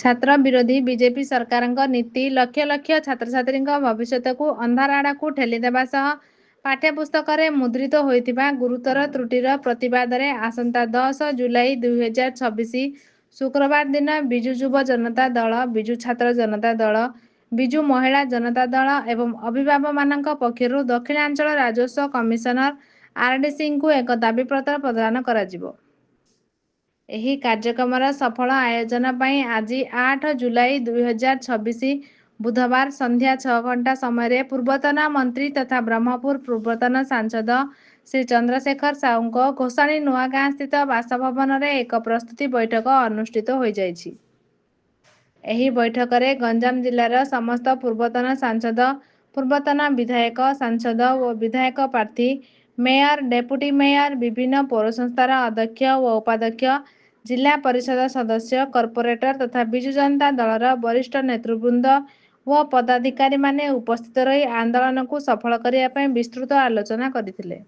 ଛାତ୍ର ବିରୋଧୀ ବିଜେପି ସରକାରଙ୍କ ନୀତି ଲକ୍ଷ ଲକ୍ଷ ଛାତ୍ରଛାତ୍ରୀଙ୍କ ଭବିଷ୍ୟତକୁ ଅନ୍ଧାର ଆଡ଼କୁ ଠେଲିଦେବା ସହ ପାଠ୍ୟପୁସ୍ତକରେ ମୁଦ୍ରିତ ହୋଇଥିବା ଗୁରୁତର ତ୍ରୁଟିର ପ୍ରତିବାଦରେ ଆସନ୍ତା 10 ଜୁଲାଇ 2026 ଶୁକ୍ରବାର ଦିନ ବିଜୁ ଯୁବ ଜନତା ଦଳ, ବିଜୁ ଛାତ୍ର ଜନତା ଦଳ, ବିଜୁ ମହିଳା ଜନତା ଦଳ ଏବଂ ଅଭିଭାବକମାନଙ୍କ ପକ୍ଷରୁ ଦକ୍ଷିଣାଞ୍ଚଳ ରାଜସ୍ୱ କମିଶନର ଆରଡିସିଙ୍କୁ ଏକ ଦାବିପତ୍ର ପ୍ରଦାନ କରାଯିବ। ଏହି କାର୍ଯ୍ୟକ୍ରମର ସଫଳ ଆୟୋଜନ ପାଇଁ ଆଜି 8 ଜୁଲାଇ 2026 ବୁଧବାର ସନ୍ଧ୍ୟା 6 ଘଣ୍ଟା ସମୟରେ ପୂର୍ବତନ ମନ୍ତ୍ରୀ ତଥା ବ୍ରହ୍ମପୁର ପୂର୍ବତନ ସାଂସଦ ଶ୍ରୀ ଚନ୍ଦ୍ରଶେଖର ସାହୁଙ୍କ ଘୋଷାଣୀ ନୂଆଗାଁ ସ୍ଥିତ ବାସଭବନରେ ଏକ ପ୍ରସ୍ତୁତି ବୈଠକ ଅନୁଷ୍ଠିତ ହୋଇଯାଇଛି। ଏହି ବୈଠକରେ ଗଞ୍ଜାମ ଜିଲ୍ଲାର ସମସ୍ତ ପୂର୍ବତନ ସାଂସଦ, ପୂର୍ବତନ ବିଧାୟକ, ସାଂସଦ ଓ ବିଧାୟକ ପ୍ରାର୍ଥୀ, ମେୟର, ଡେପୁଟି ମେୟର, ବିଭିନ୍ନ ପୌରସଂସ୍ଥାର ଅଧ୍ୟକ୍ଷ ଓ ଉପାଧ୍ୟକ୍ଷ, ଜିଲ୍ଲା ପରିଷଦ ସଦସ୍ୟ, କର୍ପୋରେଟର ତଥା ବିଜୁ ଜନତା ଦଳର ବରିଷ୍ଠ ନେତୃବୃନ୍ଦ ଓ ପଦାଧିକାରୀମାନେ ଉପସ୍ଥିତ ରହି ଆନ୍ଦୋଳନକୁ ସଫଳ କରିବା ପାଇଁ ବିସ୍ତୃତ ଆଲୋଚନା କରିଥିଲେ।